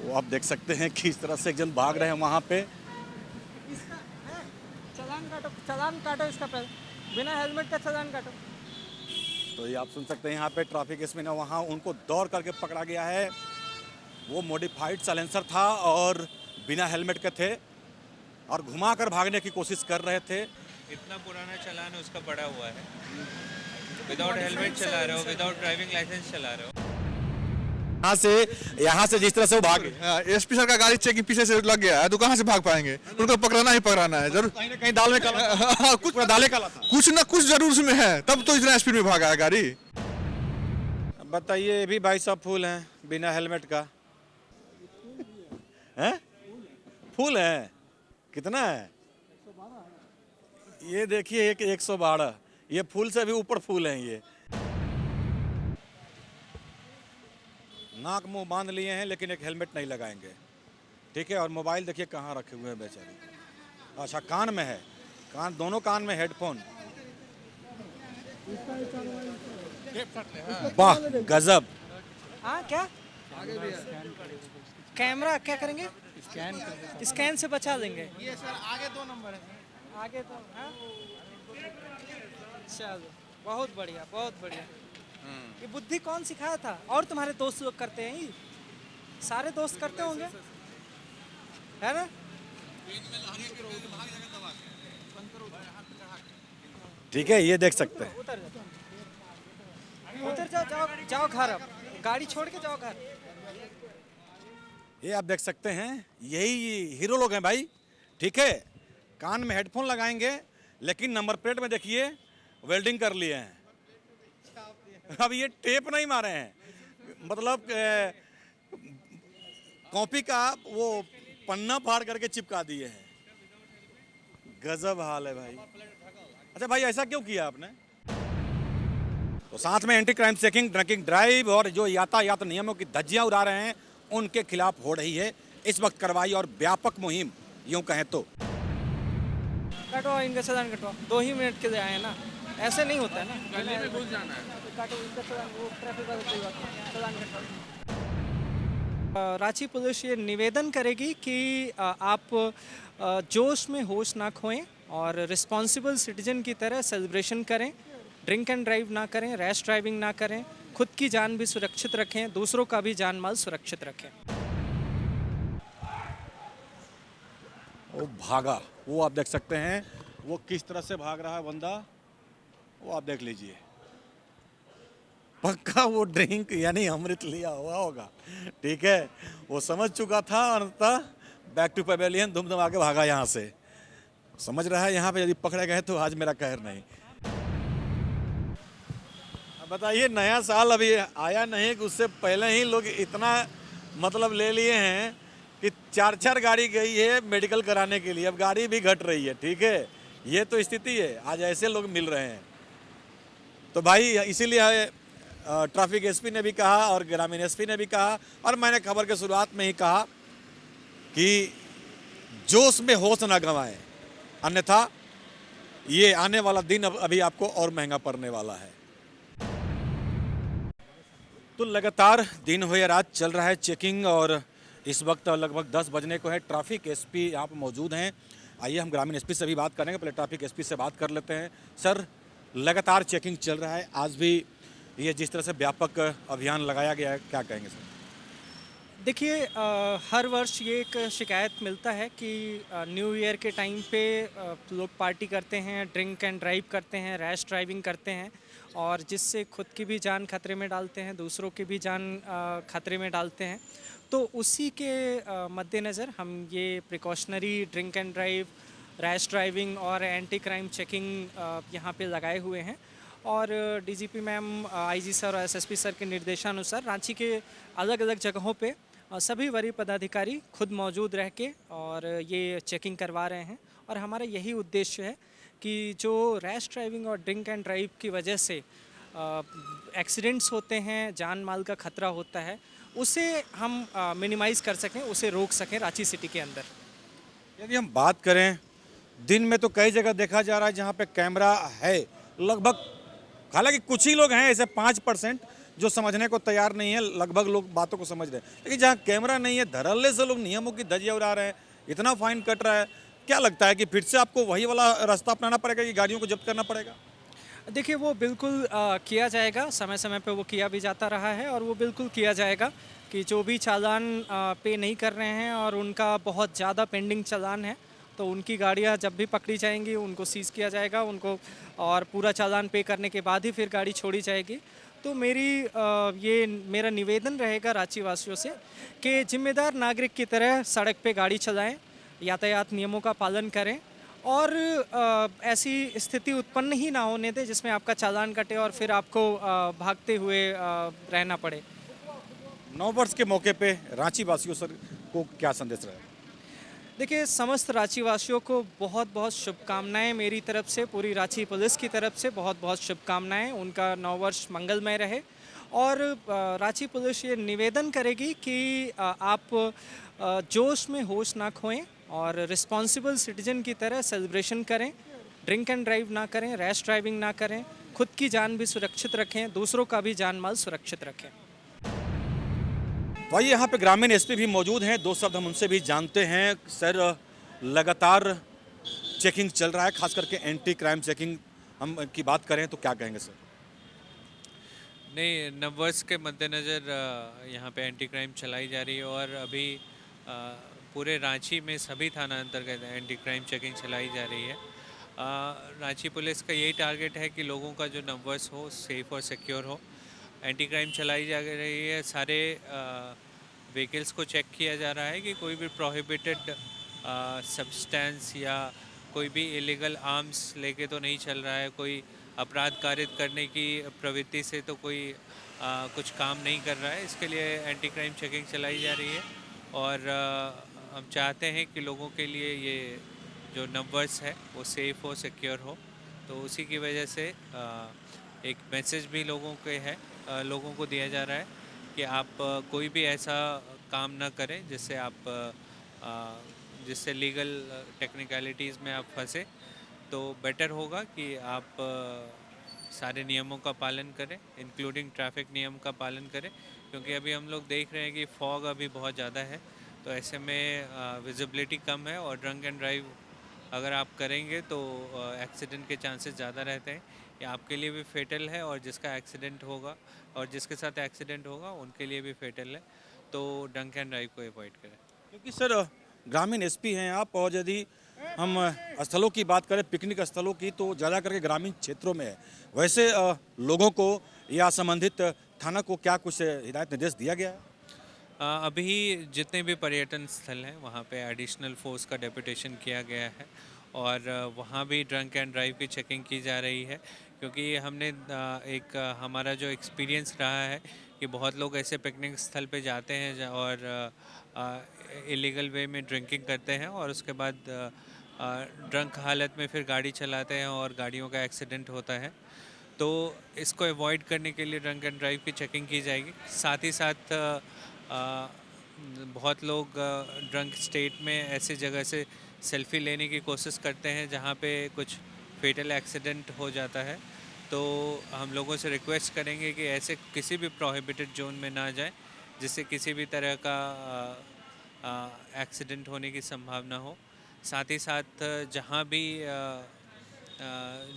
वो आप देख सकते हैं कि इस तरह से एक जन भाग रहे हैं वहाँ पे। इसका है चालान काटो इसका पहले, बिना हेलमेट का चालान काटो। तो ये आप सुन सकते हैं यहाँ पे ट्रैफिक एसपी ने वहाँ उनको दौड़ करके पकड़ा गया है। वो मॉडिफाइड साइलेंसर था और बिना हेलमेट के थे और घुमा कर भागने की कोशिश कर रहे थे। इतना पुराना चालान उसका पड़ा हुआ है, विदाउट हेलमेट चला रहे हो, विदाउट ड्राइविंग लाइसेंस चला रहे हो। यहाँ से जिस तरह से वो भागे, एसपी सर का गाड़ी चेकिंग पीछे से लग गया है तो कहाँ से भाग पाएंगे? उनको पकड़ना ही पकड़ना है जरूर। कहीं ना कहीं दाल में काला था। हाँ, कुछ पूरा दाले काला था। कुछ ना कुछ जरूर उसमें है, तब तो इतना स्पीड में भागा है गाड़ी। बताइए, ये भी भाई साहब फूल हैं बिना हेलमेट का। हैं? फूल है कितना है? ये देखिए, एक 112। ये फूल से भी ऊपर फूल हैं ये। नाक मुंह बांध लिए हैं लेकिन एक हेलमेट नहीं लगाएंगे, ठीक है। और मोबाइल देखिए कहाँ रखे हुए हैं बेचारे। अच्छा, कान में है, कान, दोनों कान में हेडफोन। वाह गजब। हाँ क्या कैमरा क्या करेंगे? स्कैन से बचा लेंगे। ये सर आगे 2 नंबर है। आगे तो हाँ, चलो बहुत बढ़िया बहुत बढ़िया। ये बुद्धि कौन सिखाया था? और तुम्हारे दोस्त लोग करते हैं? ये सारे दोस्त करते होंगे, है ना? ठीक है, ये देख सकते हैं। उतर जाओ, उतर जाओ, जाओ जाओ घर, अब गाड़ी छोड़ के जाओ घर। ये आप देख सकते हैं, यही हीरो लोग हैं भाई, ठीक है। कान में हेडफोन लगाएंगे लेकिन नंबर प्लेट में देखिए वेल्डिंग कर लिए हैं। अब ये टेप नहीं मारे हैं, मतलब कॉपी का वो पन्ना फाड़ करके चिपका दिए हैं। गजब हाल है भाई। अच्छा भाई, ऐसा क्यों किया आपने? तो साथ में एंटी क्राइम चेकिंग, ड्रंकिंग ड्राइव और जो यातायात नियमों की धज्जियां उड़ा रहे हैं उनके खिलाफ हो रही है इस वक्त कार्रवाई और व्यापक मुहिम, यूं कहें तो। काटो इनका चालान, कटवाओ। 2 ही मिनट के लिए आए हैं ना, ऐसे नहीं होता है ना। गली में घुस जाना है। काटो इनका चालान, वो ट्रैफिक वाला कोई बात नहीं, चालान कटवाओ। रांची पुलिस ये निवेदन करेगी कि आप जोश में होश ना खोएं और रिस्पॉन्सिबल सिटीजन की तरह सेलिब्रेशन करें। ड्रिंक एंड ड्राइव ना करें, रैश ड्राइविंग ना करें, खुद की जान भी सुरक्षित रखें, दूसरों का भी जान माल सुरक्षित रखें। वो भागा, वो आप देख सकते हैं वो किस तरह से भाग रहा है बंदा, वो आप देख लीजिए। पक्का वो ड्रिंक यानी अमृत लिया हुआ होगा, ठीक है। वो समझ चुका था और बैक टू पवेलियन धूम धूम आके भागा यहाँ से। समझ रहा है यहाँ पे यदि पकड़े गए तो आज मेरा कहर नहीं। अब बताइए, नया साल अभी आया नहीं कि उससे पहले ही लोग इतना मतलब ले लिए हैं कि 4-4 गाड़ी गई है मेडिकल कराने के लिए, अब गाड़ी भी घट रही है, ठीक है। ये तो स्थिति है, आज ऐसे लोग मिल रहे हैं। तो भाई इसीलिए ट्रैफिक एसपी ने भी कहा और ग्रामीण एसपी ने भी कहा और मैंने खबर के शुरुआत में ही कहा कि जोश में होश ना गंवाएं, अन्यथा ये आने वाला दिन अब अभी आपको और महंगा पड़ने वाला है। तो लगातार दिन हो या रात चल रहा है चेकिंग और इस वक्त लगभग 10 बजने को है। ट्रैफिक एसपी यहाँ पर मौजूद हैं। आइए हम ग्रामीण एसपी से भी बात करेंगे, पहले ट्रैफिक एसपी से बात कर लेते हैं। सर, लगातार चेकिंग चल रहा है, आज भी ये जिस तरह से व्यापक अभियान लगाया गया है, क्या कहेंगे सर? देखिए, हर वर्ष ये एक शिकायत मिलता है कि न्यू ईयर के टाइम पे लोग पार्टी करते हैं, ड्रिंक एंड ड्राइव करते हैं, रैश ड्राइविंग करते हैं और जिससे खुद की भी जान खतरे में डालते हैं, दूसरों की भी जान खतरे में डालते हैं। तो उसी के मद्देनज़र हम ये precautionary drink and drive, rash driving और एंटी क्राइम चेकिंग यहाँ पे लगाए हुए हैं। और डीजीपी मैम, आईजी सर और एसएसपी सर के निर्देशानुसार रांची के अलग अलग जगहों पे सभी वरीय पदाधिकारी खुद मौजूद रह के और ये चेकिंग करवा रहे हैं। और हमारा यही उद्देश्य है कि जो रैश ड्राइविंग और ड्रिंक एंड ड्राइव की वजह से एक्सीडेंट्स होते हैं, जान माल का खतरा होता है, उसे हम मिनिमाइज़ कर सकें, उसे रोक सकें रांची सिटी के अंदर। यदि हम बात करें, दिन में तो कई जगह देखा जा रहा है जहाँ पे कैमरा है, लगभग हालांकि कुछ ही लोग हैं ऐसे 5%, जो कैमरा नहीं लगा रहे हैं, लेकिन दिन में तो कई जगह देखा जा रहा है जहाँ पे कैमरा है, लगभग हालांकि कुछ ही लोग हैं ऐसे 5%, जो कैमरा नहीं लगा रहे हैं, लेकिन दिन में तो कई जगह देखा जा रहा है जहाँ पे कैमरा है, लगभग हालांकि कुछ ही लोग हैं ऐसे 5%, जो समझने को तैयार नहीं है, लगभग लोग बातों को समझ रहे हैं। लेकिन जहाँ कैमरा नहीं है, धड़ल्ले से लोग नियमों की धज्जियां उड़ा रहे हैं, इतना फाइन कट रहा है। क्या लगता है कि फिर से आपको वही वाला रास्ता अपनाना पड़ेगा कि गाड़ियों को जब्त करना पड़ेगा? देखिए वो बिल्कुल किया जाएगा, समय समय पे वो किया भी जाता रहा है और वो बिल्कुल किया जाएगा कि जो भी चालान पे नहीं कर रहे हैं और उनका बहुत ज़्यादा पेंडिंग चालान है, तो उनकी गाड़ियाँ जब भी पकड़ी जाएंगी उनको सीज़ किया जाएगा उनको, और पूरा चालान पे करने के बाद ही फिर गाड़ी छोड़ी जाएगी। तो ये मेरा निवेदन रहेगा रांची वासियों से कि जिम्मेदार नागरिक की तरह सड़क पे गाड़ी चलाएं, यातायात नियमों का पालन करें और ऐसी स्थिति उत्पन्न ही ना होने दें जिसमें आपका चालान कटे और फिर आपको भागते हुए रहना पड़े। नव वर्ष के मौके पे रांची वासियों सर को क्या संदेश रहे? देखिए समस्त रांची वासियों को बहुत बहुत शुभकामनाएं मेरी तरफ से, पूरी रांची पुलिस की तरफ से बहुत बहुत शुभकामनाएं। उनका नव वर्ष मंगलमय रहे और रांची पुलिस ये निवेदन करेगी कि आप जोश में होश ना खोएं और रिस्पॉन्सिबल सिटीजन की तरह सेलिब्रेशन करें, ड्रिंक एंड ड्राइव ना करें, रैश ड्राइविंग ना करें, खुद की जान भी सुरक्षित रखें, दूसरों का भी जान माल सुरक्षित रखें। वही यहाँ पे ग्रामीण एसपी भी मौजूद हैं, दो शब्द हम उनसे भी जानते हैं। सर, लगातार चेकिंग चल रहा है, खास करके एंटी क्राइम चेकिंग हम की बात करें तो क्या कहेंगे सर? नहीं, नववर्ष के मद्देनज़र यहाँ पे एंटी क्राइम चलाई जा रही है और अभी पूरे रांची में सभी थाना अंतर्गत एंटी क्राइम चेकिंग चलाई जा रही है। रांची पुलिस का यही टारगेट है कि लोगों का जो नववर्ष हो सेफ़ और सिक्योर हो। एंटी क्राइम चलाई जा रही है, सारे व्हीकल्स को चेक किया जा रहा है कि कोई भी प्रोहिबिटेड सब्सटेंस या कोई भी इलीगल आर्म्स लेके तो नहीं चल रहा है, कोई अपराध कारित करने की प्रवृत्ति से तो कोई कुछ काम नहीं कर रहा है। इसके लिए एंटी क्राइम चेकिंग चलाई जा रही है और हम चाहते हैं कि लोगों के लिए ये जो नववर्ष है वो सेफ़ हो, सिक्योर हो। तो उसी की वजह से एक मैसेज भी लोगों को दिया जा रहा है कि आप कोई भी ऐसा काम ना करें जिससे लीगल टेक्निकलिटीज़ में आप फंसे। तो बेटर होगा कि आप सारे नियमों का पालन करें, इंक्लूडिंग ट्रैफिक नियम का पालन करें, क्योंकि अभी हम लोग देख रहे हैं कि फॉग अभी बहुत ज़्यादा है। तो ऐसे में विजिबिलिटी कम है और ड्रंक एंड ड्राइव अगर आप करेंगे तो एक्सीडेंट के चांसेस ज़्यादा रहते हैं। ये आपके लिए भी फेटल है और जिसका एक्सीडेंट होगा और जिसके साथ एक्सीडेंट होगा उनके लिए भी फेटल है। तो ड्रंक एंड ड्राइव को अवॉइड करें। क्योंकि सर ग्रामीण एसपी हैं आप, और यदि हम स्थलों की बात करें, पिकनिक स्थलों की, तो ज़्यादा करके ग्रामीण क्षेत्रों में है। वैसे लोगों को या संबंधित थाना को क्या कुछ हिदायत निर्देश दिया गया है? अभी जितने भी पर्यटन स्थल हैं वहाँ पे एडिशनल फोर्स का डेपुटेशन किया गया है और वहाँ भी ड्रंक एंड ड्राइव की चेकिंग की जा रही है, क्योंकि हमने हमारा जो एक्सपीरियंस रहा है कि बहुत लोग ऐसे पिकनिक स्थल पे जाते हैं और इलीगल वे में ड्रिंकिंग करते हैं और उसके बाद ड्रंक हालत में फिर गाड़ी चलाते हैं और गाड़ियों का एक्सीडेंट होता है। तो इसको अवॉइड करने के लिए ड्रंक एंड ड्राइव की चेकिंग की जाएगी। साथ ही साथ बहुत लोग ड्रंक स्टेट में ऐसे जगह से सेल्फ़ी लेने की कोशिश करते हैं जहाँ पे कुछ फेटल एक्सीडेंट हो जाता है। तो हम लोगों से रिक्वेस्ट करेंगे कि ऐसे किसी भी प्रोहिबिटेड जोन में ना जाएं जिससे किसी भी तरह का एक्सीडेंट होने की संभावना हो। साथ ही साथ जहाँ भी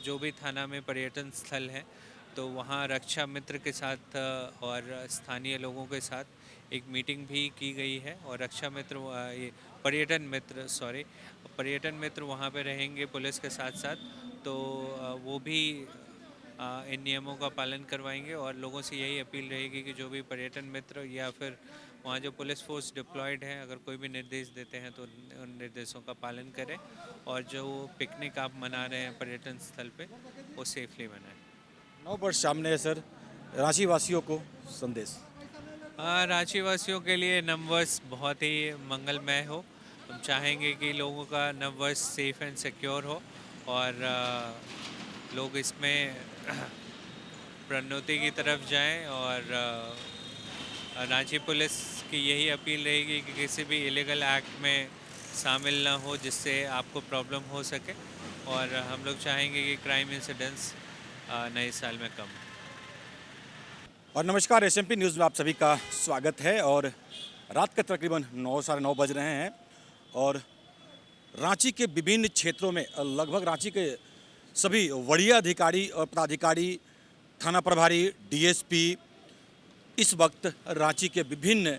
जो भी थाना में पर्यटन स्थल है तो वहाँ रक्षा मित्र के साथ और स्थानीय लोगों के साथ एक मीटिंग भी की गई है और रक्षा मित्र ये पर्यटन मित्र वहाँ पे रहेंगे पुलिस के साथ साथ। तो वो भी इन नियमों का पालन करवाएंगे और लोगों से यही अपील रहेगी कि जो भी पर्यटन मित्र या फिर वहाँ जो पुलिस फोर्स डिप्लॉयड है अगर कोई भी निर्देश देते हैं तो उन निर्देशों का पालन करें और जो पिकनिक आप मना रहे हैं पर्यटन स्थल पे वो सेफली मनाएं। नव वर्ष सामने है सर, रांची वासियों को संदेश? रांची वासियों के लिए नववर्ष बहुत ही मंगलमय हो। हम चाहेंगे कि लोगों का नववर्ष सेफ एंड सिक्योर हो और लोग इसमें प्रोन्नति की तरफ जाएं और रांची पुलिस की यही अपील रहेगी कि किसी भी इलीगल एक्ट में शामिल ना हो जिससे आपको प्रॉब्लम हो सके और हम लोग चाहेंगे कि क्राइम इंसिडेंट्स नए साल में कम। और नमस्कार, एसएमपी न्यूज़ में आप सभी का स्वागत है। और रात के तकरीबन 9 साढ़े 9 बज रहे हैं और रांची के विभिन्न क्षेत्रों में लगभग रांची के सभी वरीय अधिकारी और पदाधिकारी, थाना प्रभारी, डीएसपी इस वक्त रांची के विभिन्न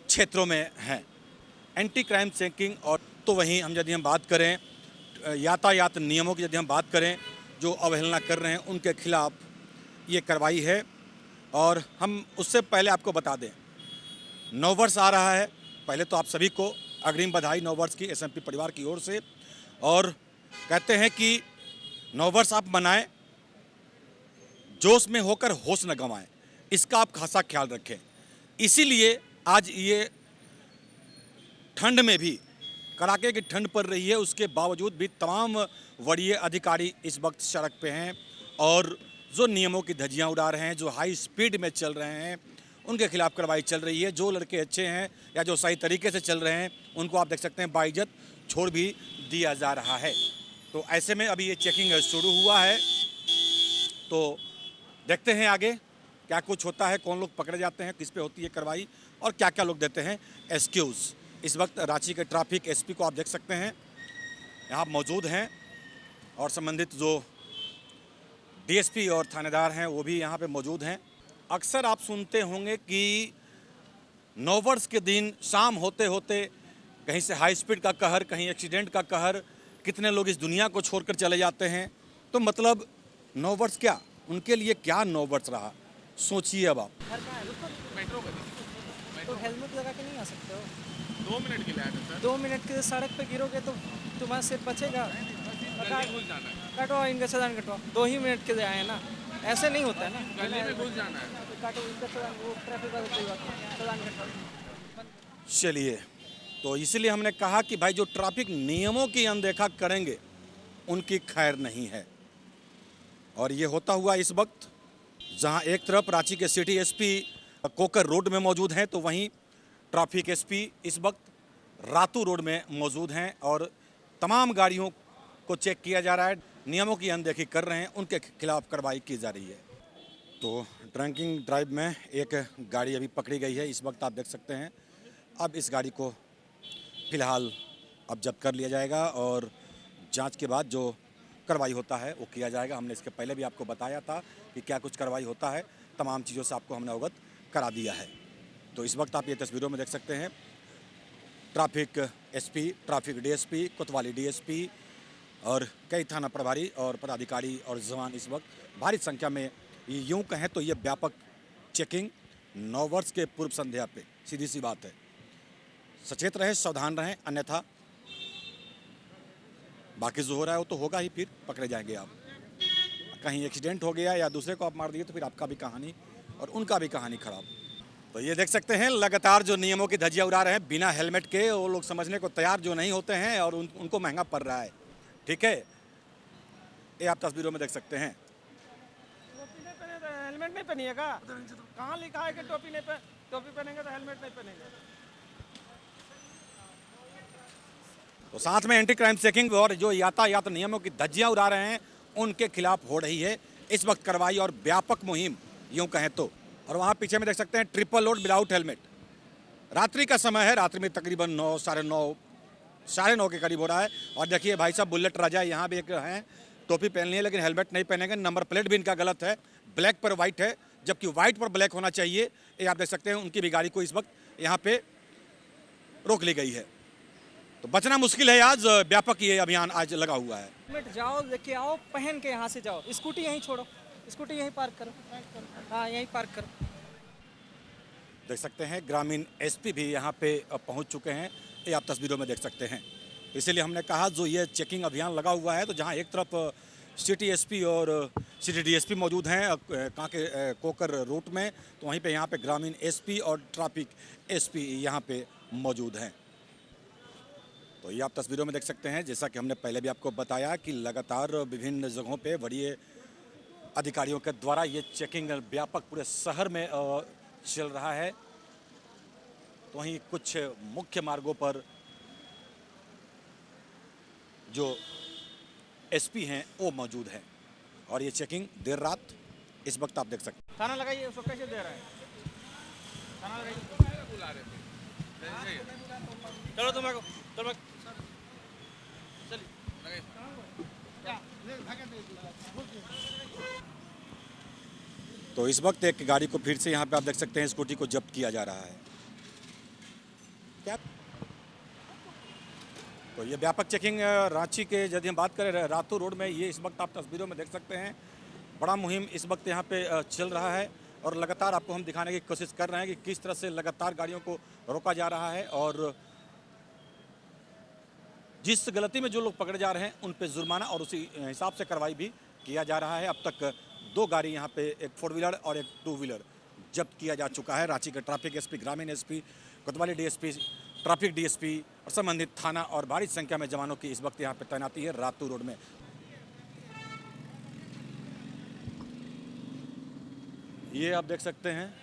क्षेत्रों में हैं एंटी क्राइम चेकिंग। और तो वहीं यदि हम बात करें यातायात नियमों की, यदि हम बात करें जो अवहेलना कर रहे हैं उनके खिलाफ ये कार्रवाई है। और हम उससे पहले आपको बता दें, नववर्ष आ रहा है। पहले तो आप सभी को अग्रिम बधाई नववर्ष की एसएमपी परिवार की ओर से। और कहते हैं कि नववर्ष आप मनाएं, जोश में होकर होश न गंवाएं, इसका आप खासा ख्याल रखें। इसीलिए आज ये ठंड में भी, कड़ाके की ठंड पड़ रही है, उसके बावजूद भी तमाम वरीय अधिकारी इस वक्त सड़क पे हैं और जो नियमों की धज्जियां उड़ा रहे हैं, जो हाई स्पीड में चल रहे हैं, उनके खिलाफ कार्रवाई चल रही है। जो लड़के अच्छे हैं या जो सही तरीके से चल रहे हैं उनको आप देख सकते हैं बाइज्जत छोड़ भी दिया जा रहा है। तो ऐसे में अभी ये चेकिंग शुरू हुआ है, तो देखते हैं आगे क्या कुछ होता है, कौन लोग पकड़े जाते हैं, किस पे होती है कार्रवाई और क्या क्या लोग देते हैं एक्सक्यूज़। इस वक्त रांची के ट्रैफिक एसपी को आप देख सकते हैं यहाँ मौजूद हैं और संबंधित जो डीएसपी और थानेदार हैं वो भी यहाँ पे मौजूद हैं। अक्सर आप सुनते होंगे कि नववर्ष के दिन शाम होते होते कहीं से हाई स्पीड का कहर, कहीं एक्सीडेंट का कहर, कितने लोग इस दुनिया को छोड़कर चले जाते हैं। तो मतलब नववर्ष क्या, उनके लिए क्या नववर्ष रहा, सोचिए अब आप। मेट्रो का तो हेलमेट लगा के नहीं आ सकते हो? 2 मिनट के लिए आया था सर। 2 मिनट के लिए सड़क पे गिरोगे तो तुम्हारा सिर बचेगा? गली घुस जाना है। कटवाओ, इनका चालान कटवाओ। 2 ही मिनट के लिए आए हैं ना, ऐसे नहीं होता है ना। गली में घुस जाना है। काटो इनका चालान, वो ट्रैफिक वाला सही बात है, चालान कटवाओ। चलिए, तो इसीलिए हमने कहा कि भाई जो ट्रैफिक नियमों की अनदेखा करेंगे उनकी खैर नहीं है। और ये होता हुआ इस वक्त जहां एक तरफ रांची के सिटी एसपी कोकर रोड में मौजूद हैं, तो वहीं ट्रैफिक एसपी इस वक्त रातू रोड में मौजूद हैं और तमाम गाड़ियों को चेक किया जा रहा है। नियमों की अनदेखी कर रहे हैं उनके खिलाफ कार्रवाई की जा रही है। तो ड्रंकिंग ड्राइव में एक गाड़ी अभी पकड़ी गई है, इस वक्त आप देख सकते हैं। अब इस गाड़ी को फिलहाल अब जब्त कर लिया जाएगा और जांच के बाद जो कार्रवाई होता है वो किया जाएगा। हमने इसके पहले भी आपको बताया था कि क्या कुछ कार्रवाई होता है, तमाम चीज़ों से आपको हमने अवगत करा दिया है। तो इस वक्त आप ये तस्वीरों में देख सकते हैं ट्रैफिक एसपी, ट्रैफिक डीएसपी, कोतवाली डीएसपी और कई थाना प्रभारी और पदाधिकारी और जवान इस वक्त भारी संख्या में, यूँ कहें तो ये व्यापक चेकिंग नववर्ष के पूर्व संध्या पे, सीधी सी बात है। सचेत रहें, सावधान रहें, अन्यथा बाकी जो हो रहा है वो तो होगा ही, फिर पकड़े जाएंगे आप। कहीं एक्सीडेंट हो गया या दूसरे को आप मार दिए तो फिर आपका भी कहानी और उनका भी कहानी खराब। तो ये देख सकते हैं लगातार जो नियमों की धज्जियां उड़ा रहे हैं बिना हेलमेट के, वो लोग समझने को तैयार जो नहीं होते हैं और उनको महंगा पड़ रहा है। ठीक है, ये आप तस्वीरों में देख सकते हैं। टोपी नहीं पहने तो हेलमेट नहीं पहनिएगा? कहाँ लिखा है कि टोपी नहीं टोपी पहनेंगे तो हेलमेट नहीं पहनेंगे? तो साथ में एंटी क्राइम चेकिंग और जो यातायात नियमों की धज्जियां उड़ा रहे हैं उनके खिलाफ हो रही है इस वक्त कार्रवाई और व्यापक मुहिम, यूं कहें तो। और वहाँ पीछे में देख सकते हैं ट्रिपल लोड विदाउट हेलमेट। रात्रि का समय है, रात्रि में तकरीबन 9 साढ़े 9 के करीब हो रहा है। और देखिए भाई साहब बुलेट राजा यहाँ भी एक हैं, टोपी पहन ली है लेकिन हेलमेट नहीं पहनेंगे। नंबर प्लेट भी इनका गलत है, ब्लैक पर वाइट है, जबकि वाइट पर ब्लैक होना चाहिए। ये आप देख सकते हैं उनकी भी गाड़ी को इस वक्त यहाँ पे रोक ली गई है। तो बचना मुश्किल है, आज व्यापक ये अभियान आज लगा हुआ है। हेलमेट जाओ लेके आओ, पहन के यहाँ से जाओ। स्कूटी यहीं छोड़ो, स्कूटी यहीं पार्क करो। हाँ, यहीं पार्क करो। देख सकते हैं ग्रामीण एसपी भी यहाँ पे पहुँच चुके हैं, ये आप तस्वीरों में देख सकते हैं। इसीलिए हमने कहा जो ये चेकिंग अभियान लगा हुआ है, तो जहाँ एक तरफ सिटी एसपी और सिटी डीएसपी मौजूद हैं कहाँ के कोकर रूट में, तो वहीं पे यहाँ पे ग्रामीण एसपी और ट्रैफिक एसपी यहाँ पे मौजूद हैं। तो ये आप तस्वीरों में देख सकते हैं, जैसा कि हमने पहले भी आपको बताया कि लगातार विभिन्न जगहों पे वरीय अधिकारियों के द्वारा ये चेकिंग व्यापक पूरे शहर में चल रहा है। तो वहीं कुछ मुख्य मार्गों पर जो एसपी हैं वो मौजूद हैं और ये चेकिंग देर रात इस वक्त आप देख सकते हैं। थाना लगाइए, उसको कैसे दे रहा है? थाना लगाइए। बुला रहे थे चलो तुम्हारे को, चलो तो इस वक्त एक गाड़ी को फिर से यहाँ पे आप देख सकते हैं स्कूटी को जब्त किया जा रहा है। क्या तो ये व्यापक चेकिंग रांची के यदि हम बात करें रातू रोड में, ये इस वक्त आप तस्वीरों में देख सकते हैं बड़ा मुहिम इस वक्त यहाँ पे चल रहा है और लगातार आपको हम दिखाने की कोशिश कर रहे हैं कि किस तरह से लगातार गाड़ियों को रोका जा रहा है और जिस गलती में जो लोग पकड़े जा रहे हैं उन पे जुर्माना और उसी हिसाब से कार्रवाई भी किया जा रहा है। अब तक 2 गाड़ी यहाँ पे, एक 4 व्हीलर और एक 2 व्हीलर जब्त किया जा चुका है। रांची के ट्रैफिक एसपी, ग्रामीण एसपी, कोतवाली डीएसपी, ट्रैफिक डीएसपी और संबंधित थाना और भारी संख्या में जवानों की इस वक्त यहाँ पे तैनाती है रातू रोड में। ये आप देख सकते हैं,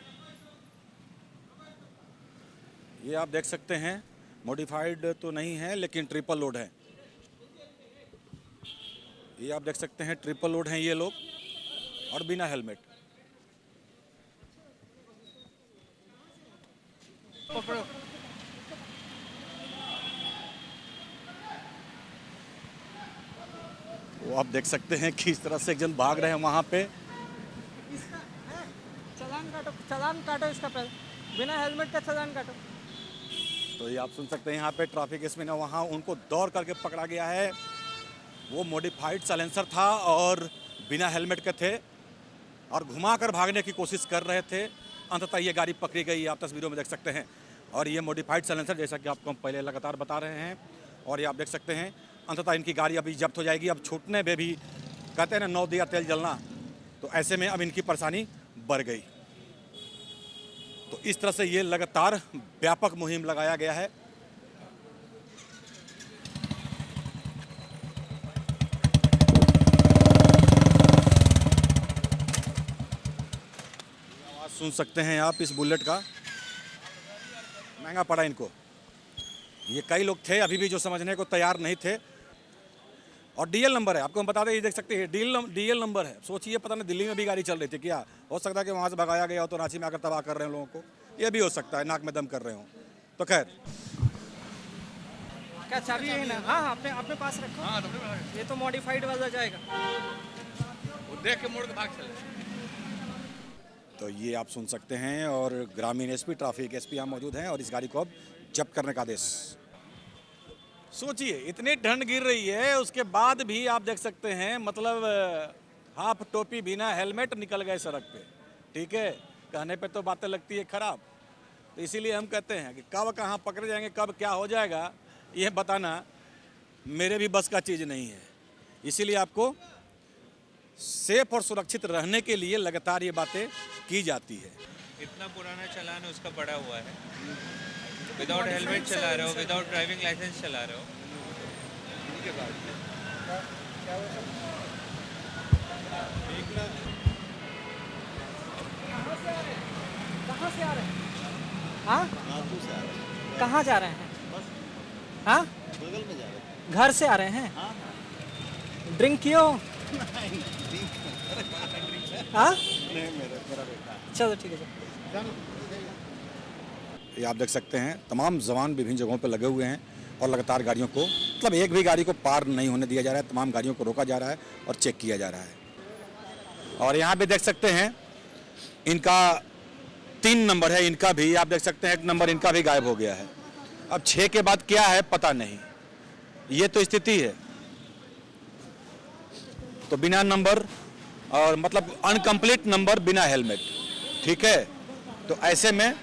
ये आप देख सकते हैं मॉडिफाइड तो नहीं है लेकिन ट्रिपल लोड है। ये आप देख सकते हैं ट्रिपल लोड हैं ये लोग और बिना हेलमेट। पकड़ो। वो आप देख सकते हैं कि इस तरह से एक जन भाग रहे हैं वहाँ पे। चालान काटो इसका पहले, बिना हेलमेट का चालान काटो। तो ये आप सुन सकते हैं यहाँ पे ट्रैफिक एसपी ने वहाँ उनको दौड़ करके पकड़ा गया है। वो मॉडिफाइड साइलेंसर था और बिना हेलमेट के थे और घुमाकर भागने की कोशिश कर रहे थे। अंततः ये गाड़ी पकड़ी गई, आप तस्वीरों में देख सकते हैं। और ये मॉडिफाइड साइलेंसर जैसा कि आपको हम पहले लगातार बता रहे हैं और ये आप देख सकते हैं अंततः इनकी गाड़ी अभी जब्त हो जाएगी। अब छूटने में भी कहते हैं ना 9 दिया तेल जलना, तो ऐसे में अब इनकी परेशानी बढ़ गई। तो इस तरह से ये लगातार व्यापक मुहिम लगाया गया है। आवाज सुन सकते हैं आप इस बुलेट का, महंगा पड़ा इनको। ये कई लोग थे अभी भी जो समझने को तैयार नहीं थे। और डीएल नंबर है, आपको हम बता दें, ये देख सकते हैं डीएल नंबर है। सोचिए पता नहीं दिल्ली में भी गाड़ी चल रही थी क्या, हो सकता है कि वहाँ से भगाया गया हो तो रांची में आकर तबाह कर रहे हैं लोगों को, ये भी हो सकता है, नाक में दम कर रहे हो। तो खैर क्या चाबी है ना? हाँ, अपने अपने पास रखो। हाँ तो फिर ये तो मॉडिफाइड वाला जाएगा। वो देख के मोड़ के भाग चले। तो ये आप सुन सकते हैं और ग्रामीण एसपी, ट्रैफिक एसपी यहाँ मौजूद हैं और इस गाड़ी को अब जब्त करने का आदेश। सोचिए इतनी ठंड गिर रही है उसके बाद भी आप देख सकते हैं मतलब हाफ टोपी बिना हेलमेट निकल गए सड़क पे। ठीक है, कहने पे तो बातें लगती है खराब, तो इसीलिए हम कहते हैं कि कब कहाँ पकड़े जाएंगे, कब क्या हो जाएगा ये बताना मेरे भी बस का चीज़ नहीं है। इसीलिए आपको सेफ और सुरक्षित रहने के लिए लगातार ये बातें की जाती है। इतना पुराना चालान उसका पड़ा हुआ है, विदाउट हेलमेट चला रहे हो, विदाउट ड्राइविंग लाइसेंस चला रहे हो। कहाँ से आ रहे हैं? हाँ, कहाँ जा रहे हैं? हाँ, बगल में जा रहे हैं। घर से आ रहे हैं? हाँ ड्रिंक कियो? हाँ, नहीं, मेरा बेटा। चलो ठीक है। ये आप देख सकते हैं तमाम जवान विभिन्न जगहों पर लगे हुए हैं और लगातार गाड़ियों को, मतलब एक भी गाड़ी को पार नहीं होने दिया जा रहा है, तमाम गाड़ियों को रोका जा रहा है और चेक किया जा रहा है। और यहाँ पे देख सकते हैं इनका 3 नंबर है, इनका भी आप देख सकते हैं 1 नंबर इनका भी गायब हो गया है। अब 6 के बाद क्या है पता नहीं, ये तो स्थिति है। तो बिना नंबर और मतलब अनकम्प्लीट नंबर बिना हेलमेट, ठीक है। तो ऐसे में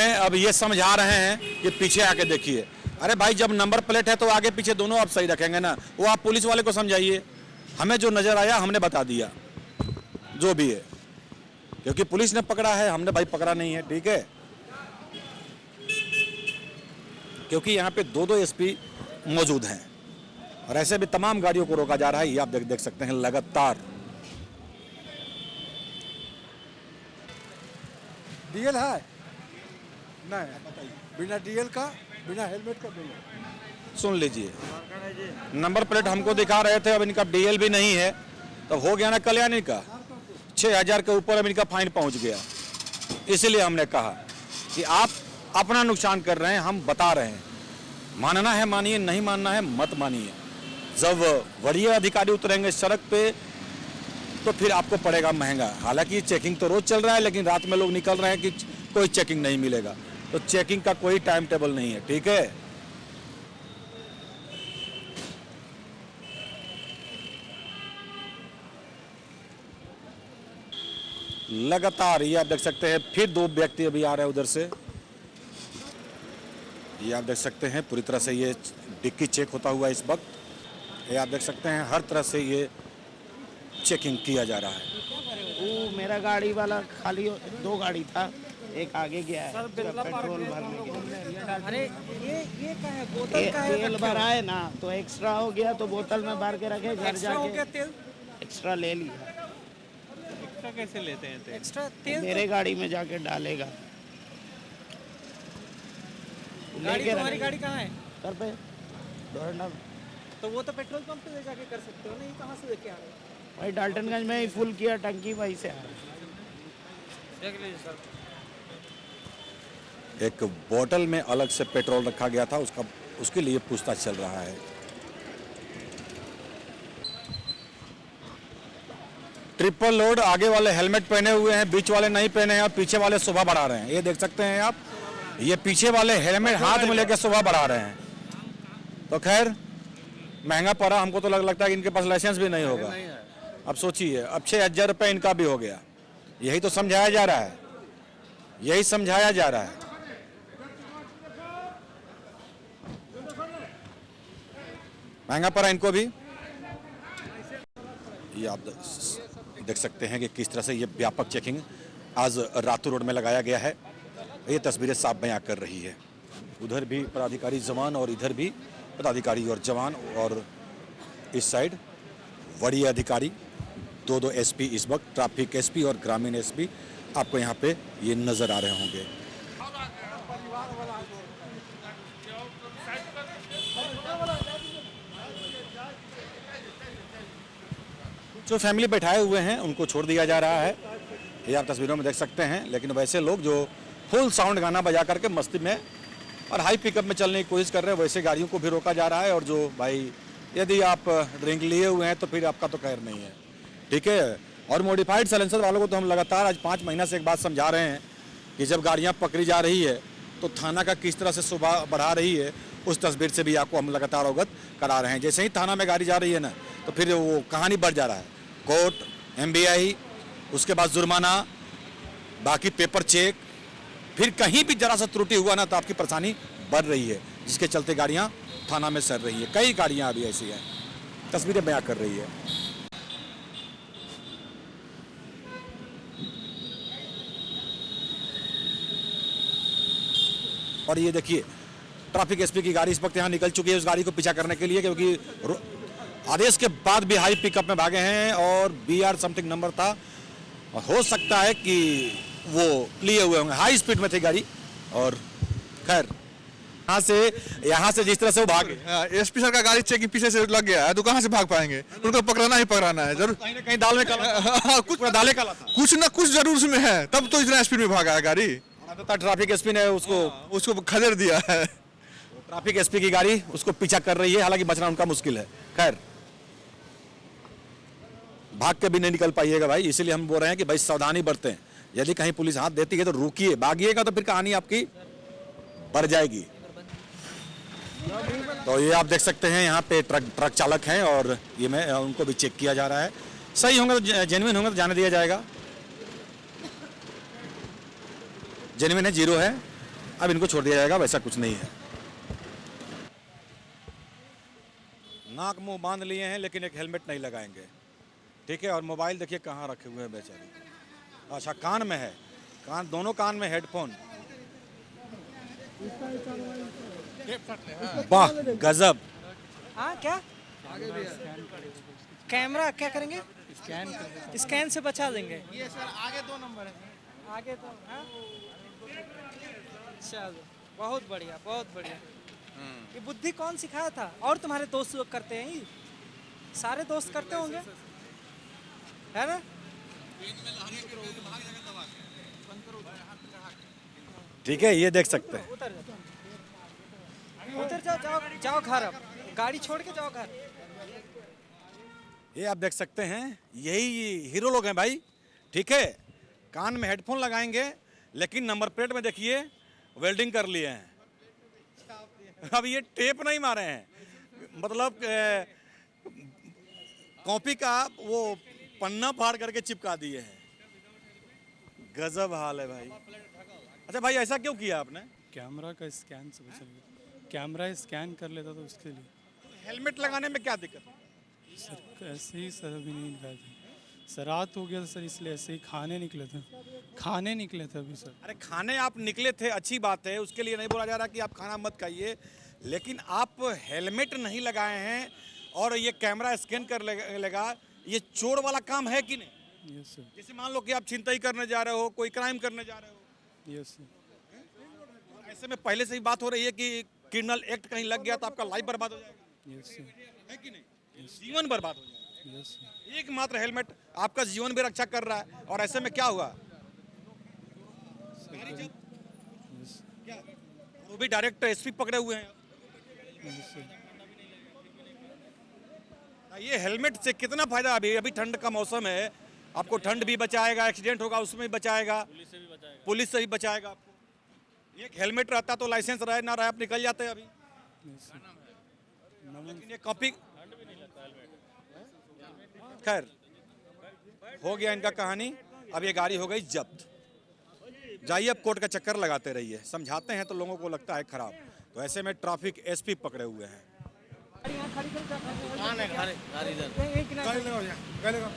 अब ये समझा रहे हैं कि पीछे आके देखिए। अरे भाई जब नंबर प्लेट है तो आगे पीछे दोनों आप सही रखेंगे ना, वो आप पुलिस वाले को समझाइए। हमें जो नज़र आया हमने बता दिया जो भी है, क्योंकि पुलिस ने पकड़ा है, हमने भाई पकड़ा नहीं है, ठीक है। क्योंकि यहाँ पे 2 एसपी मौजूद हैं और ऐसे भी तमाम गाड़ियों को रोका जा रहा है। ये आप देख सकते हैं लगातार। डीएल है नहीं, बिना डीएल का, बिना हेलमेट का दोनों। सुन लीजिए, नंबर प्लेट हमको दिखा रहे थे, अब इनका डीएल भी नहीं है तो हो गया ना कल्याणी का, 6,000 के ऊपर अब इनका फाइन पहुंच गया। इसलिए हमने कहा कि आप अपना नुकसान कर रहे हैं, हम बता रहे हैं, मानना है मानिए, नहीं मानना है मत मानिए। जब वरीय अधिकारी उतरेंगे सड़क पे तो फिर आपको पड़ेगा महंगा। हालांकि चेकिंग तो रोज चल रहा है, लेकिन रात में लोग निकल रहे हैं कि कोई चेकिंग नहीं मिलेगा, तो चेकिंग का कोई टाइम टेबल नहीं है, ठीक है। लगातार ये आप देख सकते हैं, फिर 2 व्यक्ति अभी आ रहे हैं उधर से। ये आप देख सकते हैं पूरी तरह से ये डिक्की चेक होता हुआ इस वक्त। ये आप देख सकते हैं हर तरह से ये चेकिंग किया जा रहा है। वो मेरा गाड़ी वाला खाली 2 गाड़ी था, एक आगे गया है पेट्रोल भरने के लिए। अरे ये क्या है, बोतल का है? तेल भराए ना तो एक्स्ट्रा हो गया, तो बोतल में भर के रखे, घर एक्स्ट्रा हो गया जाके तेल? एक्स्ट्रा ले लिया। एक्स्ट्रा कैसे लेते हैं तेल? एक्स्ट्रा तेल मेरे गाड़ी में जाके डालेगा। गाड़ी, तुम्हारी गाड़ी कहाँ है? कर पे डोरंडा, तो वो तो पेट्रोल पंप पे ले जाके कर सकते हो ना, ये कहाँ से लेके आ रहे हो? वही डाल्टनगंज में ही फुल किया टंकी, वहीं से आ रहा है। देख लीजिए सर। एक बोतल में अलग से पेट्रोल रखा गया था, उसके लिए पूछताछ चल रहा है। ट्रिपल लोड, आगे वाले हेलमेट पहने हुए हैं, बीच वाले नहीं पहने हैं और पीछे वाले शोभा बढ़ा रहे हैं। ये देख सकते हैं आप, ये पीछे वाले हेलमेट हाथ में लेकर शोभा बढ़ा रहे हैं। तो खैर महंगा पड़ा, हमको तो लगता है कि इनके पास लाइसेंस भी नहीं होगा। अब सोचिए, अब 6,000 रुपये इनका भी हो गया। यही तो समझाया जा रहा है, यही समझाया जा रहा है। महंगा पड़ा इनको भी। ये आप देख सकते हैं कि किस तरह से ये व्यापक चेकिंग आज रातू रोड में लगाया गया है। ये तस्वीरें साफ बयां कर रही है। उधर भी पदाधिकारी जवान और इधर भी पदाधिकारी और जवान, और इस साइड वरीय अधिकारी, 2 एसपी इस वक्त, ट्रैफिक एसपी और ग्रामीण एसपी आपको यहाँ पे ये नजर आ रहे होंगे। जो फैमिली बैठाए हुए हैं उनको छोड़ दिया जा रहा है, ये आप तस्वीरों में देख सकते हैं। लेकिन वैसे लोग जो फुल साउंड गाना बजा करके मस्ती में और हाई पिकअप में चलने की कोशिश कर रहे हैं, वैसे गाड़ियों को भी रोका जा रहा है। और जो भाई यदि आप ड्रिंक लिए हुए हैं तो फिर आपका तो खैर नहीं है, ठीक है। और मॉडिफाइड साइलेंसर वालों को तो हम लगातार आज 5 महीना से एक बात समझा रहे हैं कि जब गाड़ियाँ पकड़ी जा रही है तो थाना का किस तरह से शोभा बढ़ा रही है, उस तस्वीर से भी आपको हम लगातार अवगत करा रहे हैं। जैसे ही थाना में गाड़ी जा रही है ना, तो फिर वो कहानी बढ़ जा रहा है। कोर्ट, MBI, उसके बाद जुर्माना, बाकी पेपर चेक, फिर कहीं भी जरा सा त्रुटि हुआ ना तो आपकी परेशानी बढ़ रही है, जिसके चलते गाड़ियां थाना में सर रही है। कई गाड़ियां अभी ऐसी हैं, तस्वीरें बयां कर रही है। और ये देखिए ट्रैफिक एसपी की गाड़ी इस वक्त यहाँ निकल चुकी है उस गाड़ी को पीछा करने के लिए, क्योंकि आदेश के बाद भी हाई पिकअप में भागे हैं और BR समथिंग नंबर था। और हो सकता है कि वो लिए हुए होंगे, हाई स्पीड में थी गाड़ी। और खैर यहाँ से जिस तरह से वो भागे, एसपी सर का गाड़ी चेकिंग पीछे से लग गया है, तो कहाँ से भाग पाएंगे? उनको पकड़ना ही पकड़ना है जरूर। कहीं ना कहीं दाल में काला, कुछ दाले काला था, कुछ ना कुछ जरूर उसमें है, तब तो इतना स्पीड में भागा है गाड़ी। ट्रैफिक एसपी ने उसको खदेड़ दिया है। ट्रैफिक एसपी की गाड़ी उसको पीछा कर रही है, हालांकि बचना उनका मुश्किल है। खैर भाग के भी नहीं निकल पाइएगा भाई, इसीलिए हम बोल रहे हैं कि भाई सावधानी बरतें। यदि कहीं पुलिस हाथ देती है तो रुकिए, भागिएगा तो फिर कहानी आपकी बढ़ जाएगी। तो ये आप देख सकते हैं यहाँ पे ट्रक चालक हैं और ये मैं उनको भी चेक किया जा रहा है। सही होंगे तो, जेन्युइन होंगे तो जाने दिया जाएगा। जेन्युइन है, 0 है, अब इनको छोड़ दिया जाएगा, वैसा कुछ नहीं है। नाक मुंह बांध लिए हैं लेकिन एक हेलमेट नहीं लगाएंगे, ठीक है। और मोबाइल देखिए कहाँ रखे हुए हैं बेचारे। अच्छा कान में है, कान, दोनों कान में हेडफोन। वाह गजब। हाँ क्या कैमरा क्या करेंगे? स्कैन से बचा देंगे। ये सर आगे 2 नंबर है, आगे तो हाँ? चलो बहुत बढ़िया, बहुत बढ़िया। ये बुद्धि कौन सिखाया था? और तुम्हारे दोस्त लोग करते हैं? सारे दोस्त करते होंगे। है ना। ठीक है, ये देख सकते हैं। उतर जाओ, जाओ जाओ घर, अब गाड़ी छोड़ के जाओ घर। ये आप देख सकते हैं, यही हीरो लोग हैं भाई। ठीक है, कान में हेडफोन लगाएंगे, लेकिन नंबर प्लेट में देखिए वेल्डिंग कर लिए हैं। अब ये टेप नहीं मारे हैं, मतलब कॉपी का वो पन्ना फाड़ करके चिपका दिए हैं। गजब हाल है भाई। अच्छा भाई, ऐसा क्यों किया आपने? कैमरा का स्कैन से बचा लिया। कैमरा स्कैन कर लेता तो उसके लिए। हेलमेट लगाने में क्या दिक्कत? सर ऐसे ही सर अभी नहीं निकाले थे सर, रात हो गया था सर, इसलिए ऐसे ही खाने निकले थे अभी सर। अरे खाने आप निकले थे, अच्छी बात है, उसके लिए नहीं बोला जा रहा कि आप खाना मत खाइए, लेकिन आप हेलमेट नहीं लगाए हैं और ये कैमरा स्कैन कर लेगा, ये चोर वाला काम है कि नहीं? Yes sir. जैसे मान लो कि आप छिनतई करने जा रहे हो, कोई क्राइम करने जा रहे हो, यस सर। ऐसे में पहले से ही बात हो रही है कि क्रिमिनल एक्ट कहीं लग गया तो आपका लाइफ बर्बाद हो जाएगा, यस सर। है कि नहीं? जीवन बर्बाद हो जाएगा। Yes sir. एकमात्र हेलमेट आपका जीवन भी रक्षा कर रहा है, और ऐसे में क्या हुआ? यस क्या वो भी डायरेक्ट एसपी पकड़े हुए हैं। Yes sir. ये हेलमेट से कितना फायदा? अभी अभी ठंड का मौसम है, आपको ठंड भी बचाएगा, एक्सीडेंट होगा उसमें भी बचाएगा, पुलिस से भी बचाएगा आपको। एक हेलमेट रहता तो लाइसेंस रहे ना रहे आप निकल जाते अभी। Yes sir. लेकिन ये कॉपी, खैर हो गया इनका कहानी। अब ये गाड़ी हो गई जब्त। जाइए अब कोर्ट का चक्कर लगाते रहिए, समझाते हैं तो लोगों को लगता है खराब। तो ऐसे में ट्रैफिक एसपी पकड़े हुए हैं।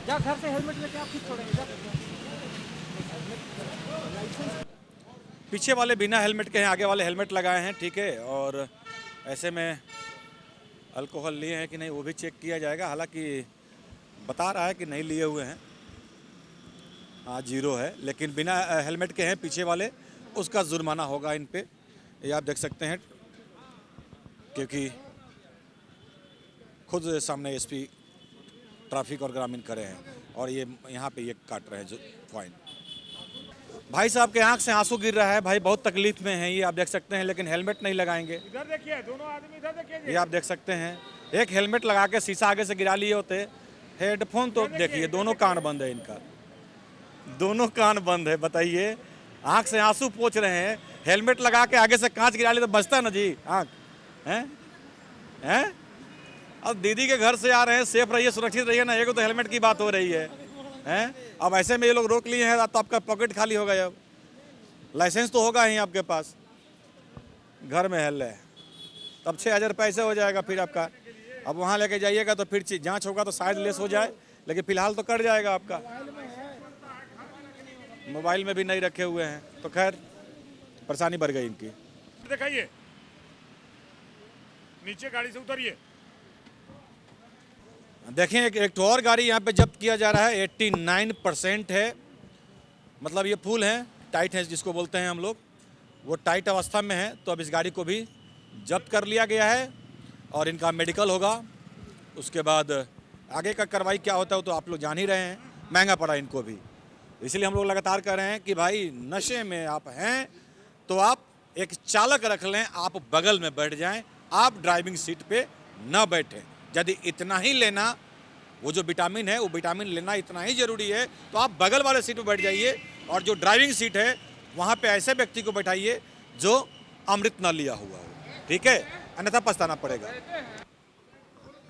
जा घर से हेलमेट लेके आप खुद छोड़ेंगे, जा। पीछे वाले बिना हेलमेट के हैं, आगे वाले हेलमेट लगाए हैं। ठीक है, और ऐसे में अल्कोहल लिए हैं कि नहीं वो भी चेक किया जाएगा। हालांकि बता रहा है कि नहीं लिए हुए हैं, हाँ 0 है, लेकिन बिना हेलमेट के हैं पीछे वाले, उसका जुर्माना होगा इन पे। ये आप देख सकते हैं, क्योंकि खुद सामने एसपी ट्रैफिक और ग्रामीण खड़े हैं और ये यहाँ पे ये काट रहे हैं जो फाइन। भाई साहब के आंख से आंसू गिर रहा है भाई, बहुत तकलीफ में है ये आप देख सकते हैं, लेकिन हेलमेट नहीं लगाएंगे। इधर देखिए, दोनों आदमी इधर देखिए, ये आप देख सकते हैं। एक हेलमेट लगा के शीशा आगे से गिरा लिए होते, हेडफोन तो देखिए दोनों कान बंद है इनका, दोनों कान बंद है। बताइए, आंख से आंसू पोंछ रहे हैं, हेलमेट लगा के आगे से कांच गिरा लिए तो बचता ना जी आंख, हैं? अब दीदी के घर से आ रहे हैं, सेफ रहिए, सुरक्षित रहिए ना, एक तो हेलमेट की बात हो रही है, हैं? अब ऐसे में ये लोग रोक लिए हैं तो आपका पॉकेट खाली होगा। अब लाइसेंस तो होगा ही आपके पास, घर में हेल है, तब 6,000 पैसे हो जाएगा फिर आपका। अब वहाँ लेके जाइएगा तो फिर जांच होगा तो शायद लेस हो जाए, लेकिन फिलहाल तो कट जाएगा आपका। मोबाइल में भी नहीं रखे हुए हैं, तो खैर परेशानी बढ़ गई इनकी। दिखाइए, नीचे गाड़ी से उतरिए। देखें, एक तो और गाड़ी यहाँ पे जब्त किया जा रहा है, 89% है, मतलब ये फुल है, टाइट है जिसको बोलते हैं हम लोग, वो टाइट अवस्था में है। तो अब इस गाड़ी को भी जब्त कर लिया गया है और इनका मेडिकल होगा। उसके बाद आगे का कार्रवाई क्या होता है तो आप लोग जान ही रहे हैं, महंगा पड़ा इनको भी। इसलिए हम लोग लगातार कह रहे हैं कि भाई नशे में आप हैं तो आप एक चालक रख लें, आप बगल में बैठ जाएं, आप ड्राइविंग सीट पे ना बैठें। यदि इतना ही लेना, वो जो विटामिन है वो विटामिन लेना इतना ही जरूरी है तो आप बगल वाले सीट पे बैठ जाइए, और जो ड्राइविंग सीट है वहाँ पे ऐसे व्यक्ति को बैठाइए जो अमृत ना लिया हुआ हो, ठीक है, अन्यथा पछताना पड़ेगा।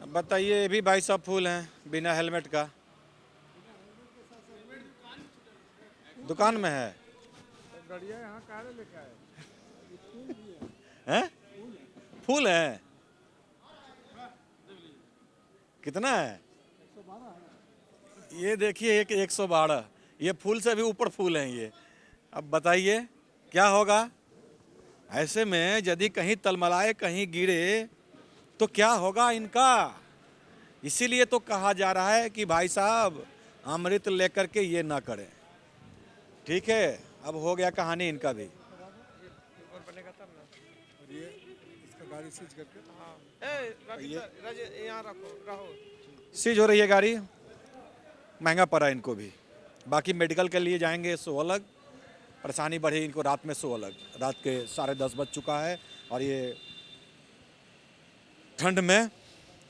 बताइए, ये भी भाई साहब फूल हैं बिना हेलमेट का, दुकान में है। हैं? फूल है, कितना है? ये देखिए, एक 112, ये फूल से भी ऊपर फूल हैं ये। अब बताइए क्या होगा ऐसे में, यदि कहीं तलमलाए कहीं गिरे तो क्या होगा इनका। इसीलिए तो कहा जा रहा है कि भाई साहब अमृत लेकर के ये ना करें, ठीक है। अब हो गया कहानी इनका भी। गाड़ी सीज करके सीज हो रही है गाड़ी। महंगा पड़ा इनको भी। बाकी मेडिकल के लिए जाएंगे सो अलग, परेशानी बढ़ी इनको रात में सो अलग। रात के 10:30 बज चुका है और ये ठंड में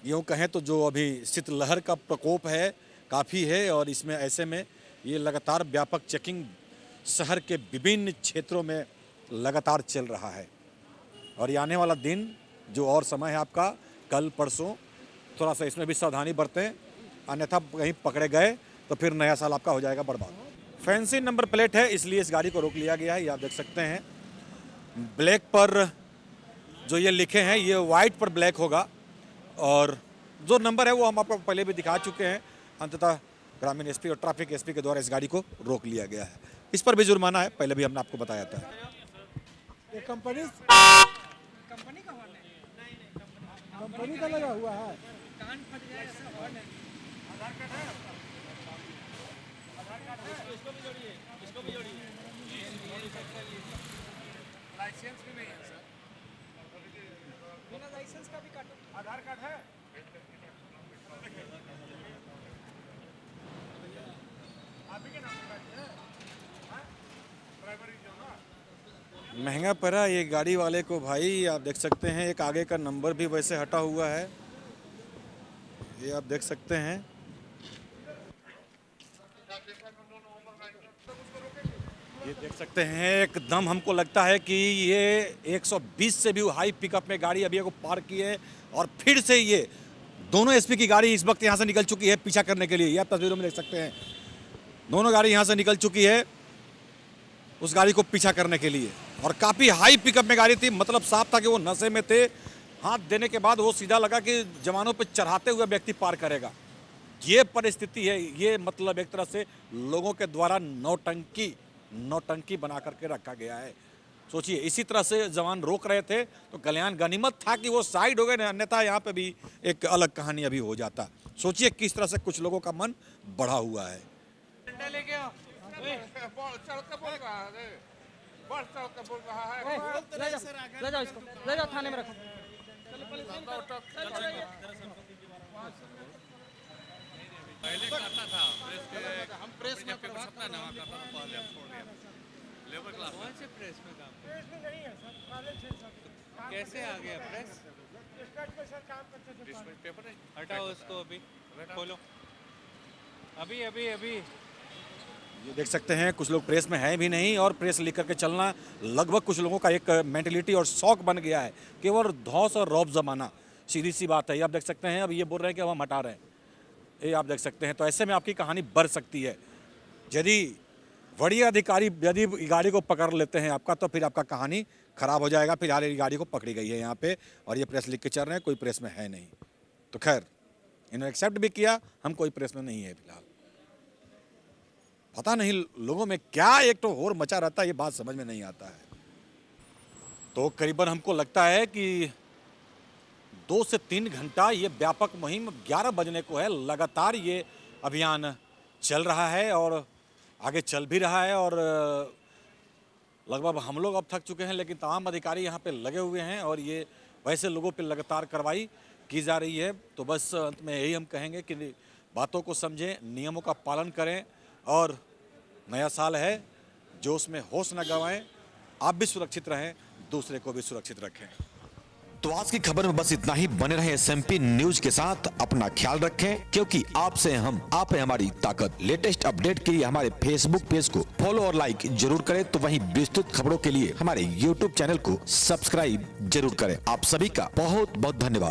यूँ कहें तो जो अभी शीतलहर का प्रकोप है काफ़ी है, और इसमें ऐसे में ये लगातार व्यापक चेकिंग शहर के विभिन्न क्षेत्रों में लगातार चल रहा है। और ये आने वाला दिन जो और समय है आपका कल परसों, थोड़ा सा इसमें भी सावधानी बरतें, अन्यथा कहीं पकड़े गए तो फिर नया साल आपका हो जाएगा बर्बाद। फैंसी नंबर प्लेट है इसलिए इस गाड़ी को रोक लिया गया है। ये आप देख सकते हैं ब्लैक पर जो ये लिखे हैं ये वाइट पर ब्लैक होगा, और जो नंबर है वो हम आपको पहले भी दिखा चुके हैं। अंततः ग्रामीण एसपी और ट्रैफिक एसपी के द्वारा इस गाड़ी को रोक लिया गया है। इस पर भी जुर्माना है, पहले भी हमने आपको बताया था। ये कंपनी का लगा हुआ है। लाइसेंस भी नहीं है सर। बिना लाइसेंस का भी काटो। आधार कार्ड है? आप ही के नाम पे गाड़ी है? हाँ? ड्राइवर ही जो ना? महंगा पड़ा ये गाड़ी वाले को भाई। आप देख सकते हैं एक आगे का नंबर भी वैसे हटा हुआ है, ये आप देख सकते हैं। ये देख सकते हैं एकदम हमको लगता है कि ये 120 से भी हाई पिकअप में गाड़ी अभी को पार की है, और फिर से ये दोनों एसपी की गाड़ी इस वक्त यहाँ से निकल चुकी है पीछा करने के लिए। ये आप तस्वीरों में देख सकते हैं दोनों गाड़ी यहाँ से निकल चुकी है उस गाड़ी को पीछा करने के लिए, और काफ़ी हाई पिकअप में गाड़ी थी। मतलब साफ था कि वो नशे में थे। हाथ देने के बाद वो सीधा लगा कि जवानों पे चढ़ाते हुए व्यक्ति पार करेगा। ये परिस्थिति है। ये मतलब एक तरह से लोगों के द्वारा नौटंकी बना करके रखा गया है। सोचिए इसी तरह से जवान रोक रहे थे तो कल्याण गनीमत था कि वो साइड हो गए, अन्यथा यहाँ पे भी एक अलग कहानी अभी हो जाता। सोचिए किस तरह से कुछ लोगों का मन बढ़ा हुआ है। लेके आओ। बढ़ चढ़ के बोल रहा है, बढ़ चढ़ के बोल रहा है। ले जाओ इसको, ले जाओ थाने में रखो। पहले करता था प्रेस के, हम प्रेस में पेपर छपना नवा करता था, पहले हम छोड़ दिया लेबर क्लास। कौन से प्रेस में काम? प्रेस में नहीं है सर, पहले से सर। कैसे आ गया प्रेस? डिस्पैच में सर काम करते थे पहले। पेपर नहीं हटाओ उसको, अभी खोलो, अभी अभी अभी। ये देख सकते हैं कुछ लोग प्रेस में हैं भी नहीं, और प्रेस लिख करके चलना लगभग कुछ लोगों का एक मेंटलिटी और शौक बन गया है। केवल धौस और रौब जमाना, सीधी सी बात है। ये आप देख सकते हैं अब ये बोल रहे हैं कि हम हटा रहे हैं, ये आप देख सकते हैं। तो ऐसे में आपकी कहानी बढ़ सकती है। यदि बड़ी अधिकारी यदि गाड़ी को पकड़ लेते हैं आपका, तो फिर आपका कहानी खराब हो जाएगा। फिलहाल ये गाड़ी को पकड़ी गई है यहाँ पे, और ये प्रेस लिख के चल रहे हैं, कोई प्रेस में है नहीं। तो खैर इन्होंने एक्सेप्ट भी किया, हम कोई प्रेस में नहीं है फिलहाल। पता नहीं लोगों में क्या एक तो होर मचा रहता है, ये बात समझ में नहीं आता है। तो करीबन हमको लगता है कि 2 से 3 घंटा ये व्यापक मुहिम 11 बजने को है, लगातार ये अभियान चल रहा है और आगे चल भी रहा है। और लगभग हम लोग अब थक चुके हैं, लेकिन तमाम अधिकारी यहाँ पे लगे हुए हैं और ये वैसे लोगों पे लगातार कार्रवाई की जा रही है। तो बस अंत में यही हम कहेंगे कि बातों को समझें, नियमों का पालन करें, और नया साल है, जोश में होश न गंवाएं। आप भी सुरक्षित रहें, दूसरे को भी सुरक्षित रखें। तो आज की खबर में बस इतना ही। बने रहे SMP न्यूज के साथ, अपना ख्याल रखें, क्योंकि आपसे हम, आप है हमारी ताकत। लेटेस्ट अपडेट के लिए हमारे फेसबुक पेज को फॉलो और लाइक जरूर करें, तो वहीं विस्तृत खबरों के लिए हमारे YouTube चैनल को सब्सक्राइब जरूर करें। आप सभी का बहुत बहुत धन्यवाद।